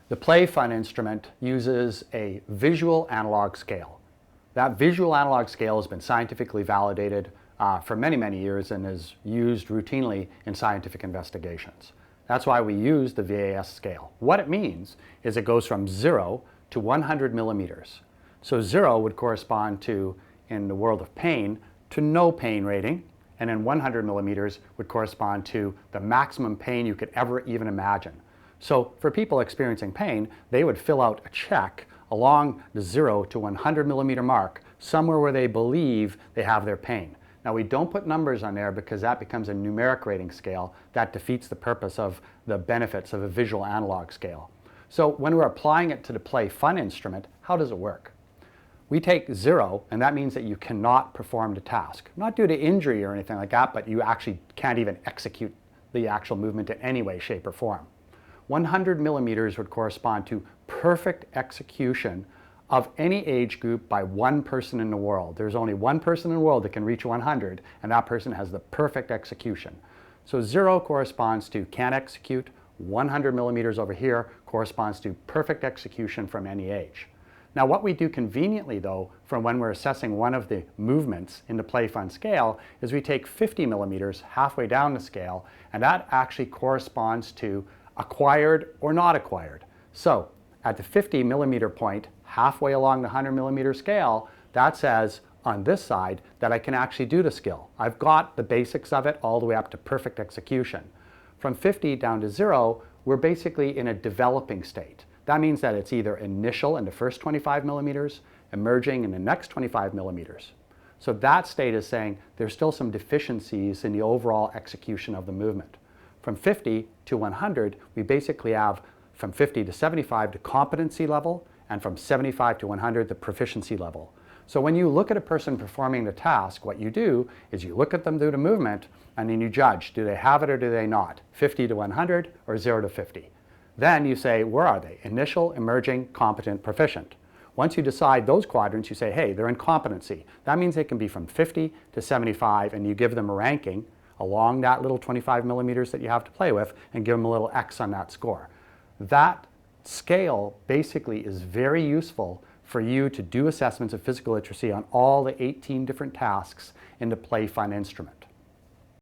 The play fun instrument uses a visual analog scale. That visual analog scale has been scientifically validated for many, many years and is used routinely in scientific investigations. That's why we use the VAS scale. What it means is it goes from 0 to 100 millimeters. So 0 would correspond to, in the world of pain, to no pain rating, and then 100 millimeters would correspond to the maximum pain you could ever even imagine. So for people experiencing pain, they would fill out a check along the 0 to 100 millimeter mark, somewhere where they believe they have their pain. Now we don't put numbers on there because that becomes a numeric rating scale. That defeats the purpose of the benefits of a visual analog scale. So when we're applying it to the play fun instrument, how does it work? We take 0, and that means that you cannot perform the task. Not due to injury or anything like that, but you actually can't even execute the actual movement in any way, shape, or form. 100 millimeters would correspond to perfect execution of any age group by one person in the world. There's only one person in the world that can reach 100, and that person has the perfect execution. So 0 corresponds to can't execute, 100 millimeters over here corresponds to perfect execution from any age. Now what we do conveniently though, from when we're assessing one of the movements in the play fun scale, is we take 50 millimeters halfway down the scale, and that actually corresponds to acquired or not acquired. So at the 50 millimeter point, halfway along the 100 millimeter scale, that says on this side that I can actually do the skill. I've got the basics of it all the way up to perfect execution. From 50 down to 0, we're basically in a developing state. That means that it's either initial in the first 25 millimeters, emerging in the next 25 millimeters. So that state is saying there's still some deficiencies in the overall execution of the movement. From 50 to 100, we basically have from 50 to 75 the competency level, and from 75 to 100 the proficiency level. So when you look at a person performing the task, what you do is you look at them do the movement, and then you judge, do they have it or do they not? 50 to 100 or 0 to 50. Then you say, where are they? Initial, emerging, competent, proficient. Once you decide those quadrants, you say, hey, they're in competency. That means they can be from 50 to 75, and you give them a ranking along that little 25 millimeters that you have to play with, and give them a little X on that score. That scale basically is very useful for you to do assessments of physical literacy on all the 18 different tasks in the play fun instrument.